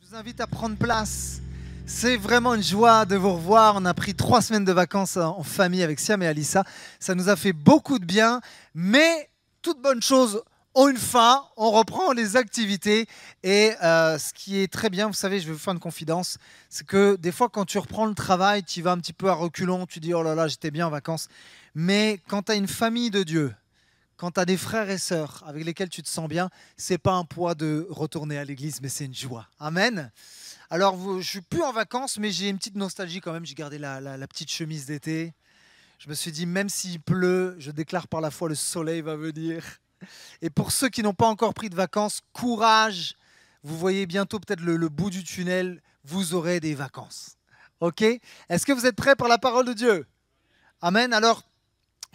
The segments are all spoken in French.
Je vous invite à prendre place. C'est vraiment une joie de vous revoir. On a pris 3 semaines de vacances en famille avec Siam et Alissa. Ça nous a fait beaucoup de bien, mais toute bonne chose ont une fin. On reprend les activités et ce qui est très bien, vous savez, je vais vous faire une confidence, c'est que des fois quand tu reprends le travail, tu y vas un petit peu à reculons, tu dis oh là là, j'étais bien en vacances. Mais quand tu as une famille de Dieu, quand tu as des frères et sœurs avec lesquels tu te sens bien, c'est pas un poids de retourner à l'église, mais c'est une joie. Amen. Alors, je ne suis plus en vacances, mais j'ai une petite nostalgie quand même. J'ai gardé la petite chemise d'été. Je me suis dit, même s'il pleut, je déclare par la foi, le soleil va venir. Et pour ceux qui n'ont pas encore pris de vacances, courage. Vous voyez bientôt peut-être le bout du tunnel. Vous aurez des vacances. OK? Est-ce que vous êtes prêts pour la parole de Dieu? Amen. Alors,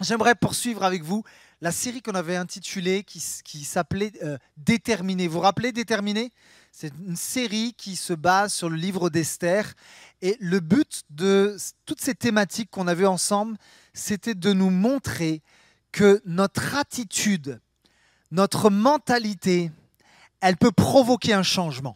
j'aimerais poursuivre avec vous la série qu'on avait intitulée, qui s'appelait Déterminé. Vous vous rappelez Déterminé? C'est une série qui se base sur le livre d'Esther. Et le but de toutes ces thématiques qu'on a vues ensemble, c'était de nous montrer que notre attitude, notre mentalité, elle peut provoquer un changement.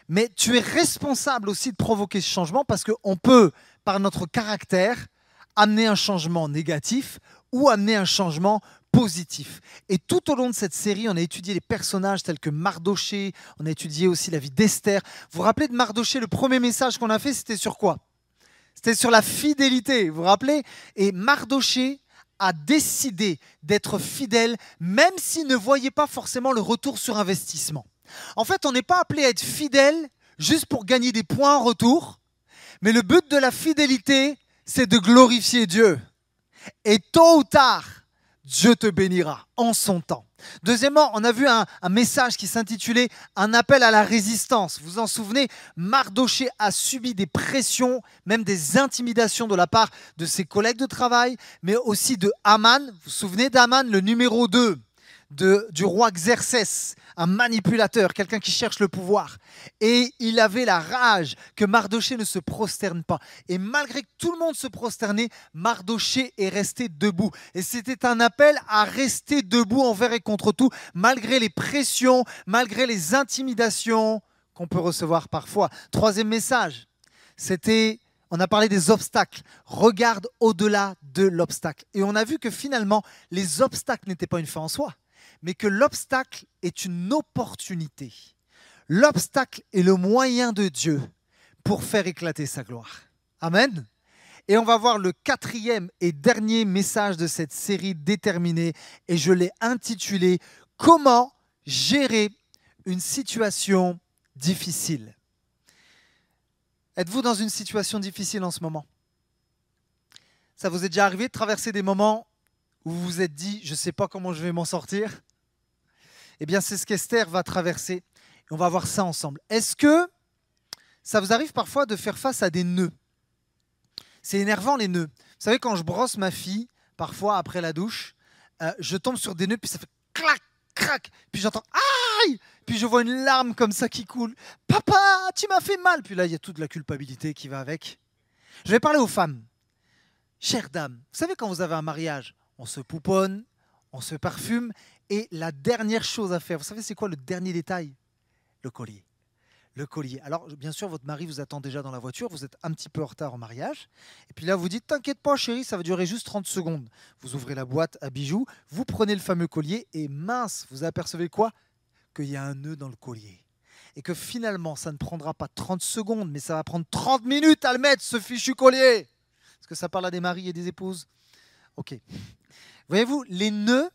Mais tu es responsable aussi de provoquer ce changement parce qu'on peut, par notre caractère, amener un changement négatif ou amener un changement positif. Et tout au long de cette série, on a étudié les personnages tels que Mardoché, on a étudié aussi la vie d'Esther. Vous vous rappelez de Mardoché, le premier message qu'on a fait, c'était sur quoi? C'était sur la fidélité, vous vous rappelez? Et Mardoché a décidé d'être fidèle, même s'il ne voyait pas forcément le retour sur investissement. En fait, on n'est pas appelé à être fidèle juste pour gagner des points en retour, mais le but de la fidélité, c'est de glorifier Dieu. Et tôt ou tard, Dieu te bénira en son temps. Deuxièmement, on a vu un message qui s'intitulait « Un appel à la résistance ». Vous vous en souvenez, Mardoché a subi des pressions, même des intimidations de la part de ses collègues de travail, mais aussi de Haman. Vous vous souvenez d'Haman, le numéro 2 du roi Xerxès, un manipulateur, quelqu'un qui cherche le pouvoir. Et il avait la rage que Mardoché ne se prosterne pas. Et malgré que tout le monde se prosternait, Mardoché est resté debout. Et c'était un appel à rester debout envers et contre tout, malgré les pressions, malgré les intimidations qu'on peut recevoir parfois. Troisième message, on a parlé des obstacles. Regarde au-delà de l'obstacle. Et on a vu que finalement, les obstacles n'étaient pas une fin en soi, mais que l'obstacle est une opportunité. L'obstacle est le moyen de Dieu pour faire éclater sa gloire. Amen. Et on va voir le 4e et dernier message de cette série Déterminée, et je l'ai intitulé « Comment gérer une situation difficile ». Êtes-vous dans une situation difficile en ce moment? Ça vous est déjà arrivé de traverser des moments où vous vous êtes dit « je ne sais pas comment je vais m'en sortir ». Eh bien, c'est ce qu'Esther va traverser. Et on va voir ça ensemble. Est-ce que ça vous arrive parfois de faire face à des nœuds? C'est énervant, les nœuds. Vous savez, quand je brosse ma fille, parfois après la douche, je tombe sur des nœuds, puis ça fait clac, crac. Puis j'entends « aïe !» Puis je vois une larme comme ça qui coule. « Papa, tu m'as fait mal !» Puis là, il y a toute la culpabilité qui va avec. Je vais parler aux femmes. Chères dames, vous savez, quand vous avez un mariage, on se pouponne, on se parfume, et la dernière chose à faire, vous savez c'est quoi le dernier détail? Le collier. Le collier. Alors bien sûr, votre mari vous attend déjà dans la voiture, vous êtes un petit peu en retard au mariage, et puis là vous dites, t'inquiète pas chérie, ça va durer juste 30 secondes. Vous ouvrez la boîte à bijoux, vous prenez le fameux collier, et mince, vous apercevez quoi? Qu'il y a un nœud dans le collier. Et que finalement, ça ne prendra pas 30 secondes, mais ça va prendre 30 minutes à le mettre, ce fichu collier. Est-ce que ça parle à des maris et des épouses? Ok. Voyez-vous, les nœuds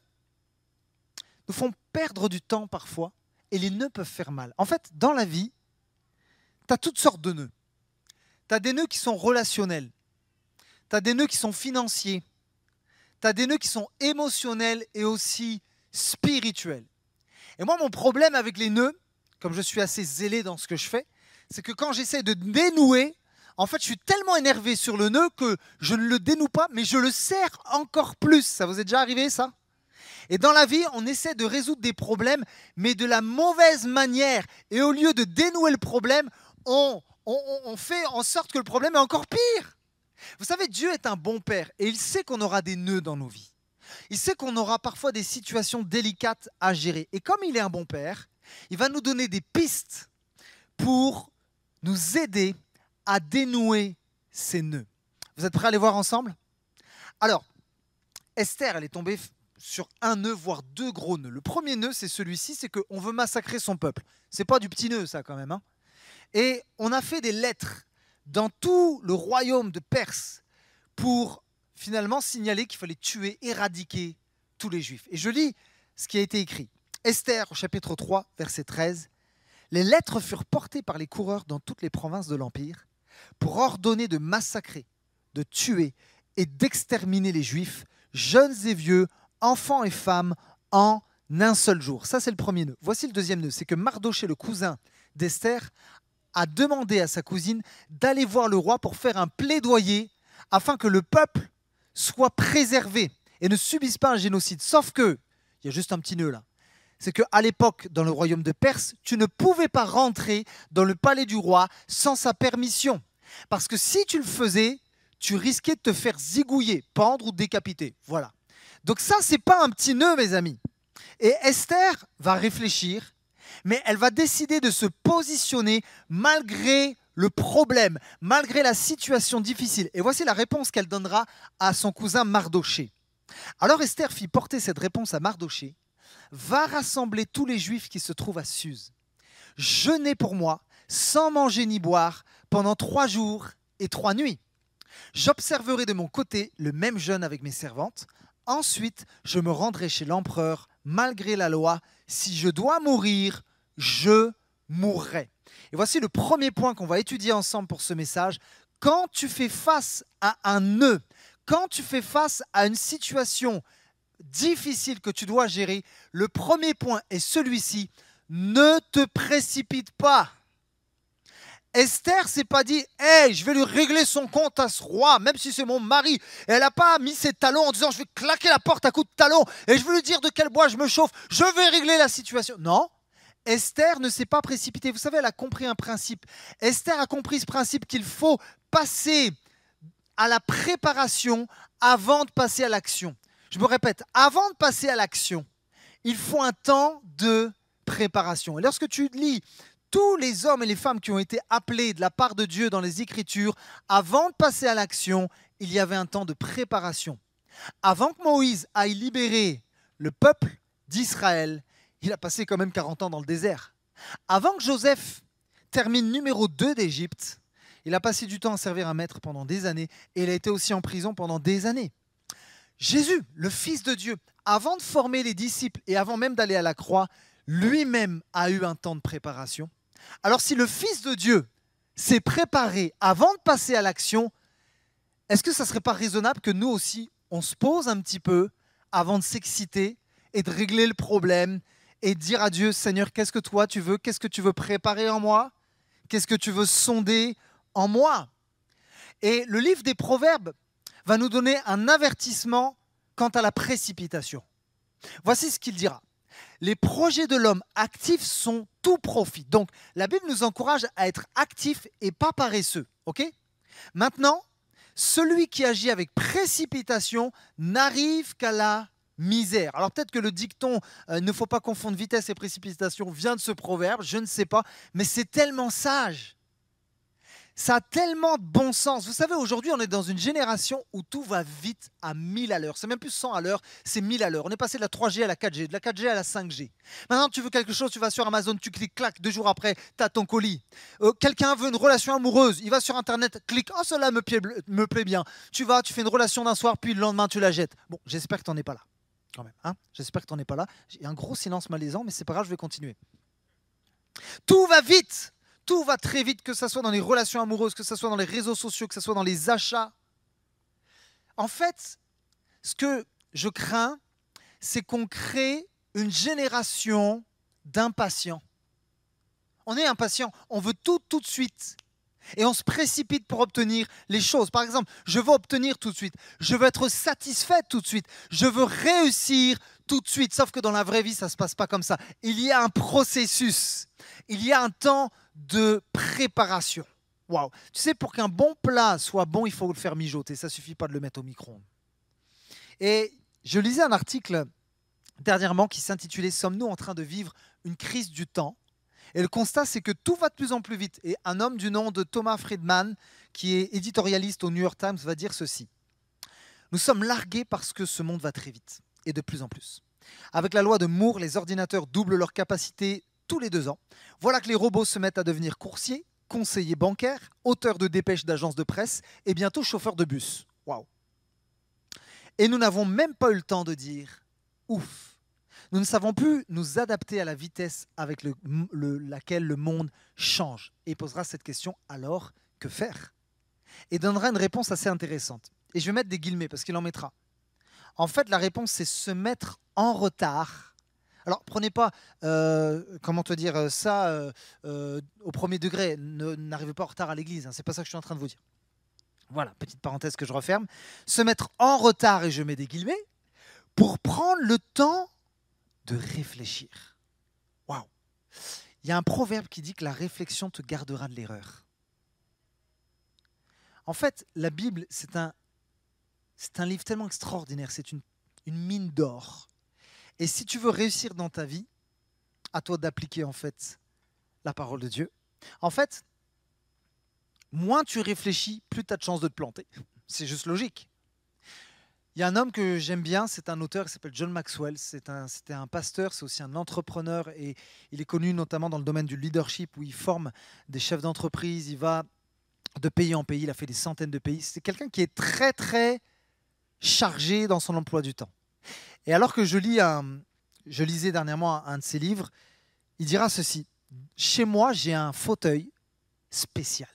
nous font perdre du temps parfois, et les nœuds peuvent faire mal. En fait, dans la vie, tu as toutes sortes de nœuds. Tu as des nœuds qui sont relationnels, tu as des nœuds qui sont financiers, tu as des nœuds qui sont émotionnels et aussi spirituels. Et moi, mon problème avec les nœuds, comme je suis assez zélé dans ce que je fais, c'est que quand j'essaie de dénouer, en fait, je suis tellement énervé sur le nœud que je ne le dénoue pas, mais je le serre encore plus. Ça vous est déjà arrivé, ça? Et dans la vie, on essaie de résoudre des problèmes, mais de la mauvaise manière. Et au lieu de dénouer le problème, on fait en sorte que le problème est encore pire. Vous savez, Dieu est un bon père et il sait qu'on aura des nœuds dans nos vies. Il sait qu'on aura parfois des situations délicates à gérer. Et comme il est un bon père, il va nous donner des pistes pour nous aider à dénouer ces nœuds. Vous êtes prêts à aller voir ensemble? Alors, Esther, elle est tombée sur un nœud, voire deux gros nœuds. Le premier nœud, c'est celui-ci, c'est qu'on veut massacrer son peuple. C'est pas du petit nœud, ça, quand même. Hein. Et on a fait des lettres dans tout le royaume de Perse pour finalement signaler qu'il fallait tuer, éradiquer tous les Juifs. Et je lis ce qui a été écrit. Esther, au chapitre 3, verset 13. « Les lettres furent portées par les coureurs dans toutes les provinces de l'Empire pour ordonner de massacrer, de tuer et d'exterminer les Juifs, jeunes et vieux, enfants et femmes, en un seul jour. » Ça, c'est le premier nœud. Voici le deuxième nœud. C'est que Mardochée, le cousin d'Esther, a demandé à sa cousine d'aller voir le roi pour faire un plaidoyer afin que le peuple soit préservé et ne subisse pas un génocide. Sauf que, il y a juste un petit nœud là, c'est qu'à l'époque, dans le royaume de Perse, tu ne pouvais pas rentrer dans le palais du roi sans sa permission. Parce que si tu le faisais, tu risquais de te faire zigouiller, pendre ou décapiter. Voilà. Donc ça, c'est pas un petit nœud, mes amis. Et Esther va réfléchir, mais elle va décider de se positionner malgré le problème, malgré la situation difficile. Et voici la réponse qu'elle donnera à son cousin Mardochée. Alors Esther fit porter cette réponse à Mardochée. Va rassembler tous les Juifs qui se trouvent à Suse. Jeûnez pour moi, sans manger ni boire, pendant 3 jours et 3 nuits. J'observerai de mon côté le même jeûne avec mes servantes. Ensuite, je me rendrai chez l'empereur, malgré la loi. Si je dois mourir, je mourrai. Et voici le premier point qu'on va étudier ensemble pour ce message. Quand tu fais face à un nœud, quand tu fais face à une situation difficile que tu dois gérer, le premier point est celui-ci: ne te précipite pas. Esther s'est pas dit « Hey, je vais lui régler son compte à ce roi, même si c'est mon mari. » Et elle n'a pas mis ses talons en disant « Je vais claquer la porte à coups de talons et je vais lui dire de quel bois je me chauffe. Je vais régler la situation. » Non, Esther ne s'est pas précipitée. Vous savez, elle a compris un principe. Esther a compris ce principe qu'il faut passer à la préparation avant de passer à l'action. Je me répète, avant de passer à l'action, il faut un temps de préparation. Et lorsque tu lis tous les hommes et les femmes qui ont été appelés de la part de Dieu dans les Écritures, avant de passer à l'action, il y avait un temps de préparation. Avant que Moïse aille libérer le peuple d'Israël, il a passé quand même 40 ans dans le désert. Avant que Joseph termine numéro 2 d'Égypte, il a passé du temps à servir un maître pendant des années et il a été aussi en prison pendant des années. Jésus, le Fils de Dieu, avant de former les disciples et avant même d'aller à la croix, lui-même a eu un temps de préparation. Alors si le Fils de Dieu s'est préparé avant de passer à l'action, est-ce que ça ne serait pas raisonnable que nous aussi, on se pose un petit peu avant de s'exciter et de régler le problème et de dire à Dieu, Seigneur, qu'est-ce que toi tu veux? Qu'est-ce que tu veux préparer en moi? Qu'est-ce que tu veux sonder en moi? Et le livre des Proverbes va nous donner un avertissement quant à la précipitation. Voici ce qu'il dira. Les projets de l'homme actif sont tout profit. Donc, la Bible nous encourage à être actifs et pas paresseux. Ok ? Maintenant, celui qui agit avec précipitation n'arrive qu'à la misère. Alors peut-être que le dicton il ne faut pas confondre vitesse et précipitation vient de ce proverbe, je ne sais pas, mais c'est tellement sage. Ça a tellement de bon sens. Vous savez, aujourd'hui, on est dans une génération où tout va vite à 1000 à l'heure. C'est même plus 100 à l'heure, c'est 1000 à l'heure. On est passé de la 3G à la 4G, de la 4G à la 5G. Maintenant, tu veux quelque chose, tu vas sur Amazon, tu cliques, clac, 2 jours après, tu as ton colis. Quelqu'un veut une relation amoureuse, il va sur Internet, clique, oh, cela me plaît bien. Tu vas, tu fais une relation d'un soir, puis le lendemain, tu la jettes. Bon, j'espère que tu n'en es pas là, quand même. Hein, j'espère que tu n'en es pas là. Il y a un gros silence malaisant, mais c'est pas grave, je vais continuer. Tout va vite. Tout va très vite, que ce soit dans les relations amoureuses, que ce soit dans les réseaux sociaux, que ce soit dans les achats. En fait, ce que je crains, c'est qu'on crée une génération d'impatients. On est impatient, on veut tout de suite. Et on se précipite pour obtenir les choses. Par exemple, je veux obtenir tout de suite. Je veux être satisfait tout de suite. Je veux réussir tout de suite. Sauf que dans la vraie vie, ça ne se passe pas comme ça. Il y a un processus. Il y a un temps de préparation. Waouh. Tu sais, pour qu'un bon plat soit bon, il faut le faire mijoter. Ça ne suffit pas de le mettre au micro-ondes. Et je lisais un article dernièrement qui s'intitulait « Sommes-nous en train de vivre une crise du temps ?» Et le constat, c'est que tout va de plus en plus vite. Et un homme du nom de Thomas Friedman, qui est éditorialiste au New York Times, va dire ceci. Nous sommes largués parce que ce monde va très vite, et de plus en plus. Avec la loi de Moore, les ordinateurs doublent leur capacité tous les 2 ans. Voilà que les robots se mettent à devenir coursiers, conseillers bancaires, auteurs de dépêches d'agences de presse et bientôt chauffeurs de bus. Waouh! Et nous n'avons même pas eu le temps de dire « ouf ». Nous ne savons plus nous adapter à la vitesse avec laquelle le monde change. Et il posera cette question, alors, que faire? Et donnera une réponse assez intéressante. Et je vais mettre des guillemets parce qu'il en mettra. En fait, la réponse, c'est se mettre en retard. Alors, prenez pas, comment te dire, ça au premier degré. N'arrivez pas en retard à l'église. Hein, c'est pas ça que je suis en train de vous dire. Voilà, petite parenthèse que je referme. Se mettre en retard, et je mets des guillemets, pour prendre le temps de réfléchir. Waouh! Il y a un proverbe qui dit que la réflexion te gardera de l'erreur. En fait, la Bible, c'est un livre tellement extraordinaire, c'est une mine d'or. Et si tu veux réussir dans ta vie, à toi d'appliquer en fait la parole de Dieu. En fait, moins tu réfléchis, plus tu as de chances de te planter. C'est juste logique. Il y a un homme que j'aime bien, c'est un auteur qui s'appelle John Maxwell. C'était un pasteur, c'est aussi un entrepreneur et il est connu notamment dans le domaine du leadership où il forme des chefs d'entreprise, il va de pays en pays, il a fait des centaines de pays. C'est quelqu'un qui est très très chargé dans son emploi du temps. Et alors que je lisais dernièrement un de ses livres, il dira ceci. Chez moi, j'ai un fauteuil spécial.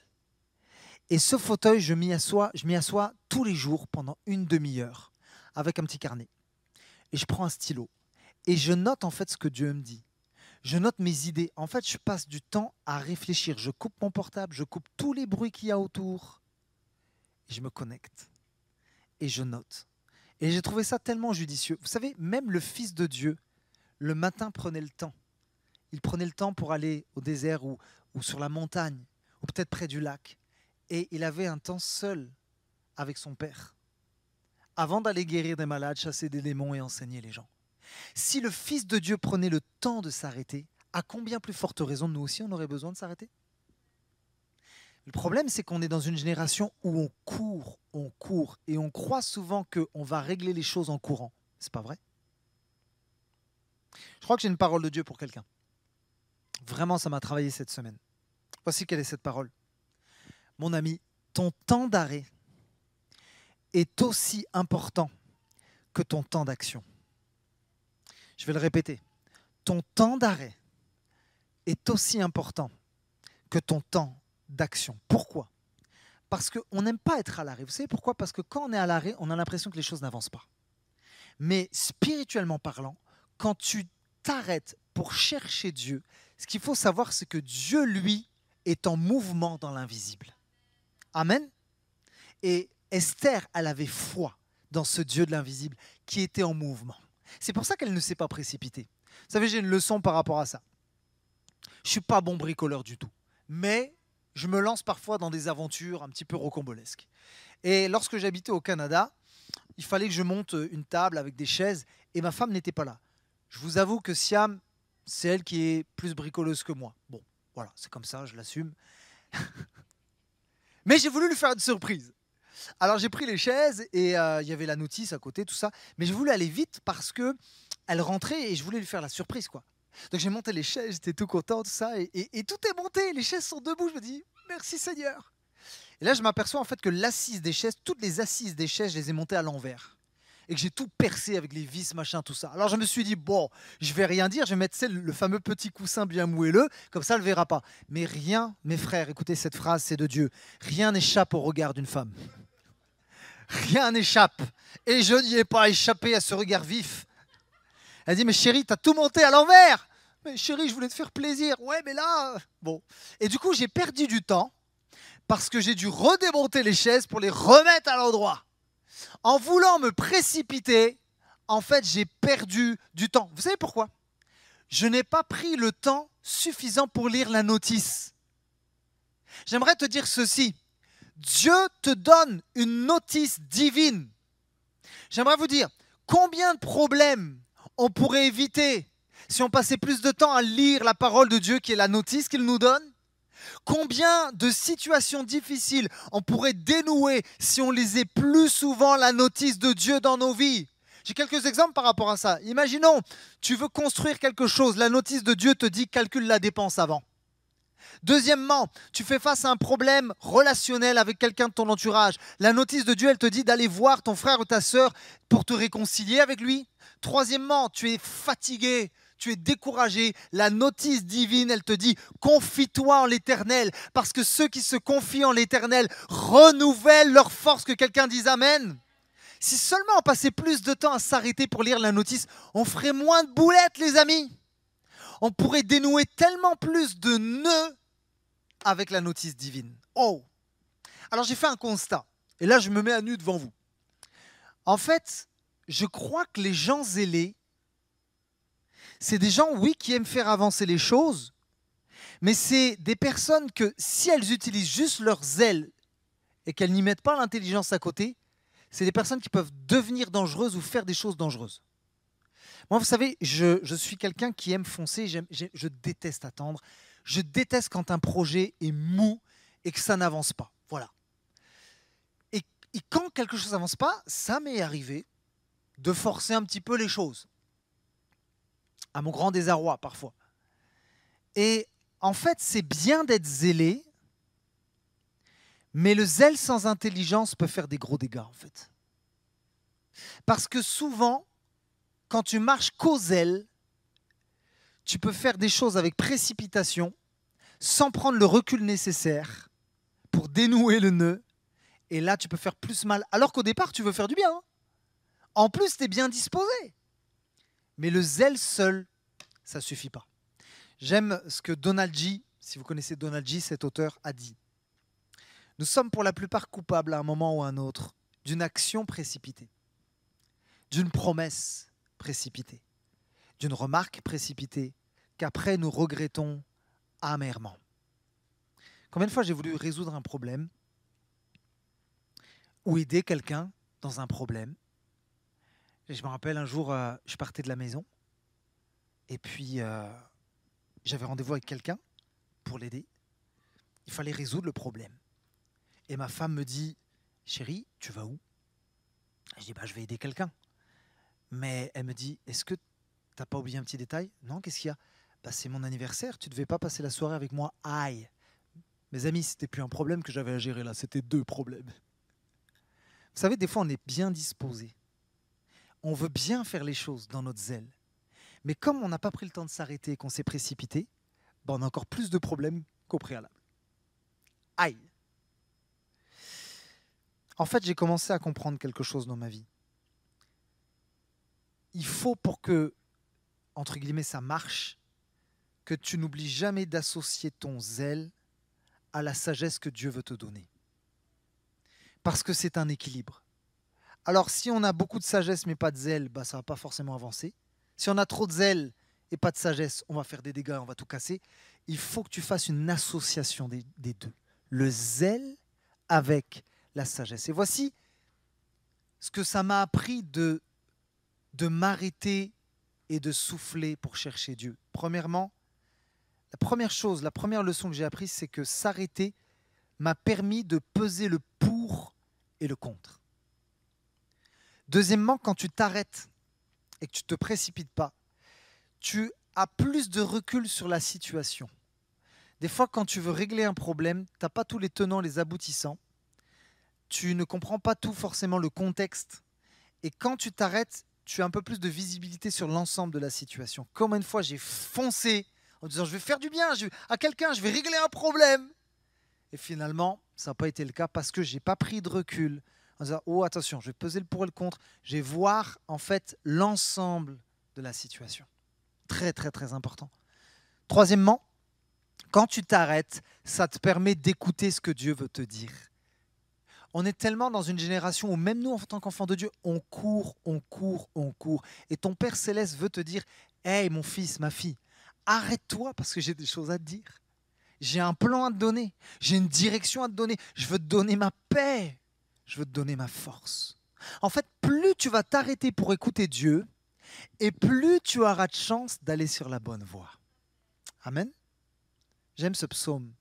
Et ce fauteuil, je m'y assois tous les jours pendant une demi-heure avec un petit carnet. Et je prends un stylo. Et je note en fait ce que Dieu me dit. Je note mes idées. En fait, je passe du temps à réfléchir. Je coupe mon portable, je coupe tous les bruits qu'il y a autour. Et je me connecte. Et je note. Et j'ai trouvé ça tellement judicieux. Vous savez, même le Fils de Dieu, le matin, prenait le temps. Il prenait le temps pour aller au désert ou sur la montagne, ou peut-être près du lac. Et il avait un temps seul avec son Père, avant d'aller guérir des malades, chasser des démons et enseigner les gens. Si le Fils de Dieu prenait le temps de s'arrêter, à combien plus forte raison nous aussi on aurait besoin de s'arrêter? Le problème, c'est qu'on est dans une génération où on court, et on croit souvent qu'on va régler les choses en courant. C'est pas vrai? Je crois que j'ai une parole de Dieu pour quelqu'un. Vraiment, ça m'a travaillé cette semaine. Voici quelle est cette parole. Mon ami, ton temps d'arrêt est aussi important que ton temps d'action. Je vais le répéter. Ton temps d'arrêt est aussi important que ton temps d'action. Pourquoi? Parce qu'on n'aime pas être à l'arrêt. Vous savez pourquoi? Parce que quand on est à l'arrêt, on a l'impression que les choses n'avancent pas. Mais spirituellement parlant, quand tu t'arrêtes pour chercher Dieu, ce qu'il faut savoir, c'est que Dieu, lui, est en mouvement dans l'invisible. Amen. Et Esther, elle avait foi dans ce Dieu de l'invisible qui était en mouvement. C'est pour ça qu'elle ne s'est pas précipitée. Vous savez, j'ai une leçon par rapport à ça. Je ne suis pas bon bricoleur du tout, mais je me lance parfois dans des aventures un petit peu rocambolesques. Et lorsque j'habitais au Canada, il fallait que je monte une table avec des chaises et ma femme n'était pas là. Je vous avoue que Siam, c'est elle qui est plus bricoleuse que moi. Bon, voilà, c'est comme ça, je l'assume. Mais j'ai voulu lui faire une surprise. Alors j'ai pris les chaises et il y avait la notice à côté, tout ça. Mais je voulais aller vite parce qu'elle rentrait et je voulais lui faire la surprise, quoi. Donc j'ai monté les chaises, j'étais tout content, tout ça. Et tout est monté, les chaises sont debout. Je me dis, merci Seigneur. Et là, je m'aperçois en fait que l'assise des chaises, toutes les assises des chaises, je les ai montées à l'envers. Et que j'ai tout percé avec les vis, machin, tout ça. Alors je me suis dit, bon, je vais rien dire, je vais mettre le fameux petit coussin bien moelleux, comme ça, elle ne verra pas. Mais rien, mes frères, écoutez cette phrase, c'est de Dieu. Rien n'échappe au regard d'une femme. Rien n'échappe. Et je n'y ai pas échappé à ce regard vif. Elle dit, mais chérie, t'as tout monté à l'envers. Mais chérie, je voulais te faire plaisir. Ouais, mais là... Bon. Et du coup, j'ai perdu du temps parce que j'ai dû redémonter les chaises pour les remettre à l'endroit. En voulant me précipiter, en fait, j'ai perdu du temps. Vous savez pourquoi? Je n'ai pas pris le temps suffisant pour lire la notice. J'aimerais te dire ceci. Dieu te donne une notice divine. J'aimerais vous dire, combien de problèmes on pourrait éviter si on passait plus de temps à lire la parole de Dieu qui est la notice qu'il nous donne? Combien de situations difficiles on pourrait dénouer si on lisait plus souvent la notice de Dieu dans nos vies? J'ai quelques exemples par rapport à ça. Imaginons, tu veux construire quelque chose, la notice de Dieu te dit calcule la dépense avant. Deuxièmement, tu fais face à un problème relationnel avec quelqu'un de ton entourage. La notice de Dieu, elle te dit d'aller voir ton frère ou ta sœur pour te réconcilier avec lui. Troisièmement, tu es fatigué, tu es découragé. La notice divine, elle te dit confie-toi en l'Éternel, parce que ceux qui se confient en l'Éternel renouvellent leur force. Que quelqu'un dise Amen. Si seulement on passait plus de temps à s'arrêter pour lire la notice, on ferait moins de boulettes, les amis. On pourrait dénouer tellement plus de nœuds avec la notice divine. Oh! Alors j'ai fait un constat, et là je me mets à nu devant vous. En fait, je crois que les gens zélés, c'est des gens, oui, qui aiment faire avancer les choses, mais c'est des personnes que, si elles utilisent juste leur zèle et qu'elles n'y mettent pas l'intelligence à côté, c'est des personnes qui peuvent devenir dangereuses ou faire des choses dangereuses. Moi, vous savez, je suis quelqu'un qui aime foncer, je déteste attendre. Je déteste quand un projet est mou et que ça n'avance pas. Voilà. Et quand quelque chose n'avance pas, ça m'est arrivé de forcer un petit peu les choses. À mon grand désarroi, parfois. Et en fait, c'est bien d'être zélé, mais le zèle sans intelligence peut faire des gros dégâts, en fait. Parce que souvent, quand tu marches qu'au zèle, tu peux faire des choses avec précipitation, sans prendre le recul nécessaire pour dénouer le nœud. Et là, tu peux faire plus mal. Alors qu'au départ, tu veux faire du bien. Hein. En plus, tu es bien disposé. Mais le zèle seul, ça ne suffit pas. J'aime ce que Donald G., si vous connaissez Donald G., cet auteur, a dit. Nous sommes pour la plupart coupables à un moment ou à un autre d'une action précipitée, d'une promesse précipitée, d'une remarque précipitée qu'après nous regrettons amèrement. Combien de fois j'ai voulu résoudre un problème ou aider quelqu'un dans un problème. Et je me rappelle un jour, je partais de la maison et puis j'avais rendez-vous avec quelqu'un pour l'aider. Il fallait résoudre le problème. Et ma femme me dit « Chérie, tu vas où ?» Je dis « Je vais aider quelqu'un. » Mais elle me dit « Est-ce que tu n'as pas oublié un petit détail ?»« Non, qu'est-ce qu'il y a ?»« C'est mon anniversaire, tu ne devais pas passer la soirée avec moi. » Aïe. Mes amis, c'était plus un problème que j'avais à gérer là, c'était 2 problèmes. Vous savez, des fois, on est bien disposé. On veut bien faire les choses dans notre zèle. Mais comme on n'a pas pris le temps de s'arrêter et qu'on s'est précipité, on a encore plus de problèmes qu'au préalable. Aïe. En fait, j'ai commencé à comprendre quelque chose dans ma vie. Il faut pour que, entre guillemets, ça marche, que tu n'oublies jamais d'associer ton zèle à la sagesse que Dieu veut te donner. Parce que c'est un équilibre. Alors, si on a beaucoup de sagesse mais pas de zèle, ça ne va pas forcément avancer. Si on a trop de zèle et pas de sagesse, on va faire des dégâts, on va tout casser. Il faut que tu fasses une association des deux. Le zèle avec la sagesse. Et voici ce que ça m'a appris de m'arrêter et de souffler pour chercher Dieu. Premièrement, la première leçon que j'ai apprise, c'est que s'arrêter m'a permis de peser le pour et le contre. Deuxièmement, quand tu t'arrêtes et que tu ne te précipites pas, tu as plus de recul sur la situation. Des fois, quand tu veux régler un problème, tu n'as pas tous les tenants, les aboutissants. Tu ne comprends pas tout forcément le contexte. Et quand tu t'arrêtes, tu as un peu plus de visibilité sur l'ensemble de la situation. Combien de fois j'ai foncé en disant je vais faire du bien à quelqu'un, je vais régler un problème. Et finalement, ça n'a pas été le cas parce que je n'ai pas pris de recul. En disant, oh attention, je vais peser le pour et le contre. Je vais voir en fait l'ensemble de la situation. Très, très, très important. Troisièmement, quand tu t'arrêtes, ça te permet d'écouter ce que Dieu veut te dire. On est tellement dans une génération où même nous, en tant qu'enfants de Dieu, on court, on court, on court. Et ton Père Céleste veut te dire, hey mon fils, ma fille, arrête-toi parce que j'ai des choses à te dire. J'ai un plan à te donner. J'ai une direction à te donner. Je veux te donner ma paix. Je veux te donner ma force. En fait, plus tu vas t'arrêter pour écouter Dieu, et plus tu auras de chance d'aller sur la bonne voie. Amen. J'aime ce psaume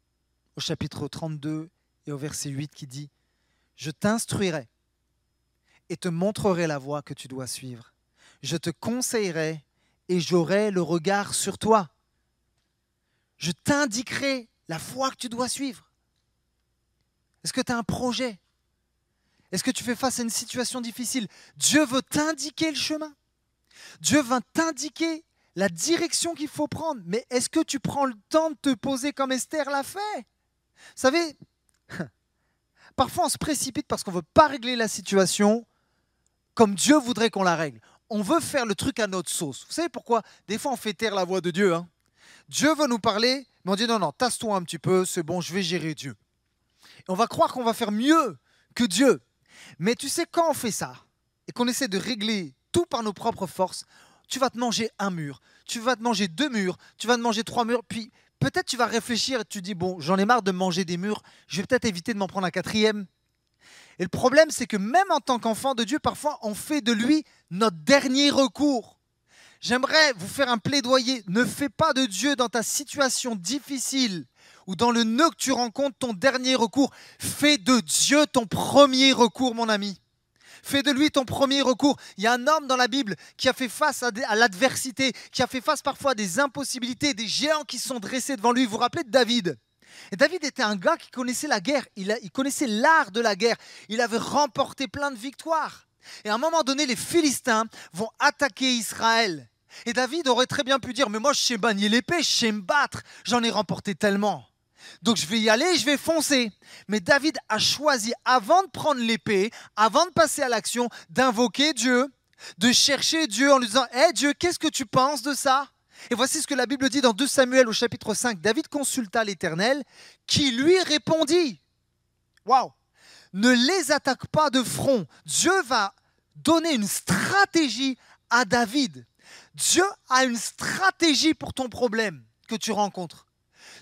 au chapitre 32 et au verset 8 qui dit « Je t'instruirai et te montrerai la voie que tu dois suivre. Je te conseillerai et j'aurai le regard sur toi. Je t'indiquerai la voie que tu dois suivre. » Est-ce que tu as un projet? Est-ce que tu fais face à une situation difficile? Dieu veut t'indiquer le chemin. Dieu va t'indiquer la direction qu'il faut prendre. Mais est-ce que tu prends le temps de te poser comme Esther l'a fait? Vous savez, parfois on se précipite parce qu'on ne veut pas régler la situation comme Dieu voudrait qu'on la règle. On veut faire le truc à notre sauce. Vous savez pourquoi? Des fois on fait taire la voix de Dieu. Dieu veut nous parler, mais on dit non, tasse-toi un petit peu, c'est bon, je vais gérer Dieu. Et on va croire qu'on va faire mieux que Dieu. Mais tu sais, quand on fait ça et qu'on essaie de régler tout par nos propres forces, tu vas te manger un mur, tu vas te manger 2 murs, tu vas te manger 3 murs, puis peut-être tu vas réfléchir et tu dis, bon, j'en ai marre de manger des murs, je vais peut-être éviter de m'en prendre un 4e. Et le problème, c'est que même en tant qu'enfant de Dieu, parfois, on fait de lui notre dernier recours. J'aimerais vous faire un plaidoyer. Ne fais pas de Dieu dans ta situation difficile ou dans le nœud que tu rencontres ton dernier recours. Fais de Dieu ton premier recours, mon ami. Fais de lui ton premier recours. Il y a un homme dans la Bible qui a fait face à l'adversité, qui a fait face parfois à des impossibilités, des géants qui se sont dressés devant lui. Vous vous rappelez de David? Et David était un gars qui connaissait la guerre. Il connaissait l'art de la guerre. Il avait remporté plein de victoires. Et à un moment donné, les Philistins vont attaquer Israël. Et David aurait très bien pu dire, mais moi je sais manier l'épée, je sais me battre, j'en ai remporté tellement. Donc je vais y aller, je vais foncer. Mais David a choisi, avant de prendre l'épée, avant de passer à l'action, d'invoquer Dieu, de chercher Dieu en lui disant, hé Dieu, qu'est-ce que tu penses de ça? Et voici ce que la Bible dit dans 2 Samuel au chapitre 5. David consulta l'Éternel qui lui répondit. Waouh! Ne les attaque pas de front. Dieu va donner une stratégie à David. Dieu a une stratégie pour ton problème que tu rencontres.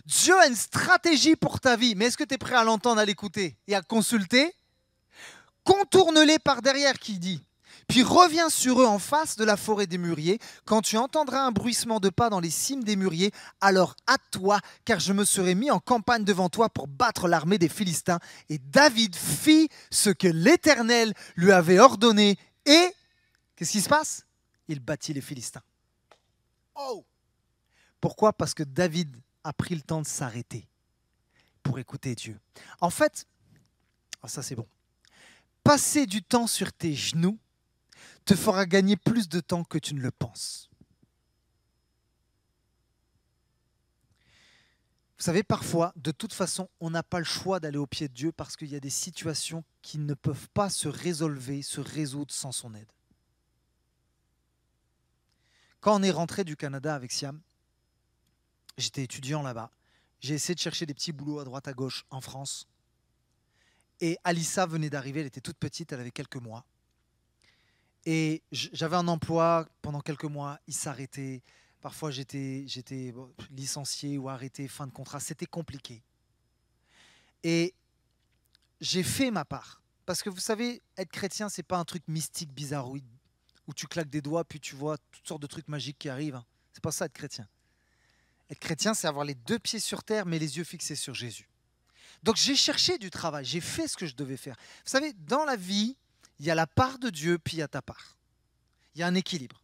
Dieu a une stratégie pour ta vie. Mais est-ce que tu es prêt à l'entendre, à l'écouter et à consulter? Contourne-les par derrière, qui dit. Puis reviens sur eux en face de la forêt des mûriers. Quand tu entendras un bruissement de pas dans les cimes des mûriers, alors hâte-toi, car je me serai mis en campagne devant toi pour battre l'armée des Philistins. Et David fit ce que l'Éternel lui avait ordonné. Et qu'est-ce qui se passe? Il battit les Philistins. Oh! Pourquoi? Parce que David a pris le temps de s'arrêter pour écouter Dieu. En fait, ça c'est bon. Passer du temps sur tes genoux te fera gagner plus de temps que tu ne le penses. Vous savez, parfois, de toute façon, on n'a pas le choix d'aller au pied de Dieu parce qu'il y a des situations qui ne peuvent pas se résoudre sans son aide. Quand on est rentré du Canada avec Siam, j'étais étudiant là-bas. J'ai essayé de chercher des petits boulots à droite à gauche en France. Et Alissa venait d'arriver, elle était toute petite, elle avait quelques mois. Et j'avais un emploi pendant quelques mois, il s'arrêtait. Parfois j'étais licencié ou arrêté, fin de contrat, c'était compliqué. Et j'ai fait ma part. Parce que vous savez, être chrétien, c'est pas un truc mystique, bizarroïde, où tu claques des doigts, puis tu vois toutes sortes de trucs magiques qui arrivent. C'est pas ça être chrétien. Être chrétien, c'est avoir les 2 pieds sur terre, mais les yeux fixés sur Jésus. Donc j'ai cherché du travail, j'ai fait ce que je devais faire. Vous savez, dans la vie, il y a la part de Dieu, puis il y a ta part. Il y a un équilibre.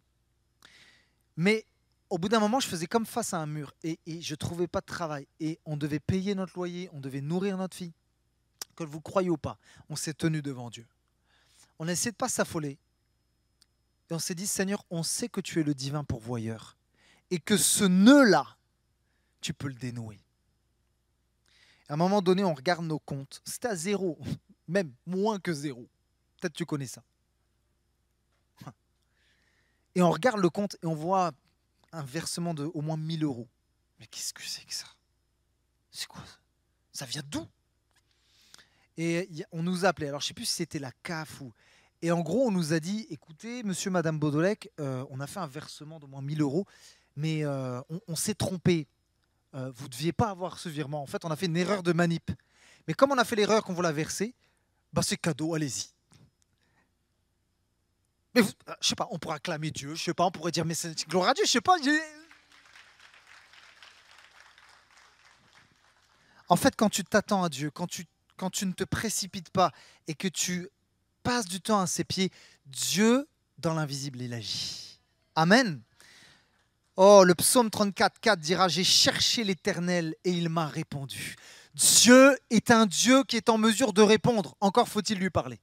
Mais au bout d'un moment, je faisais comme face à un mur et je ne trouvais pas de travail. Et on devait payer notre loyer, on devait nourrir notre fille. Que vous croyez ou pas, on s'est tenu devant Dieu. On a essayé de ne pas s'affoler. Et on s'est dit, Seigneur, on sait que tu es le divin pourvoyeur et que ce nœud-là, tu peux le dénouer. À un moment donné, on regarde nos comptes. C'était à 0, même moins que 0. Peut-être tu connais ça. Et on regarde le compte et on voit un versement de au moins 1 000 €. Mais qu'est-ce que c'est que ça? C'est quoi ça? Ça vient d'où? Et on nous a appelé. Alors je ne sais plus si c'était la CAF ou... Et en gros, on nous a dit, écoutez, monsieur, madame Baudolec, on a fait un versement d'au moins 1 000 €, mais on s'est trompé. Vous ne deviez pas avoir ce virement. En fait, on a fait une erreur de manip. Mais comme on a fait l'erreur qu'on vous l'a versé, bah c'est cadeau, allez-y. Mais je sais pas, on pourrait acclamer Dieu, je sais pas, on pourrait dire mais c'est gloire à Dieu, je sais pas. En fait, quand tu t'attends à Dieu, quand tu ne te précipites pas et que tu passes du temps à ses pieds, Dieu, dans l'invisible, il agit. Amen. Oh, le psaume 34, 4 dira, j'ai cherché l'Éternel et il m'a répondu. Dieu est un Dieu qui est en mesure de répondre. Encore faut-il lui parler.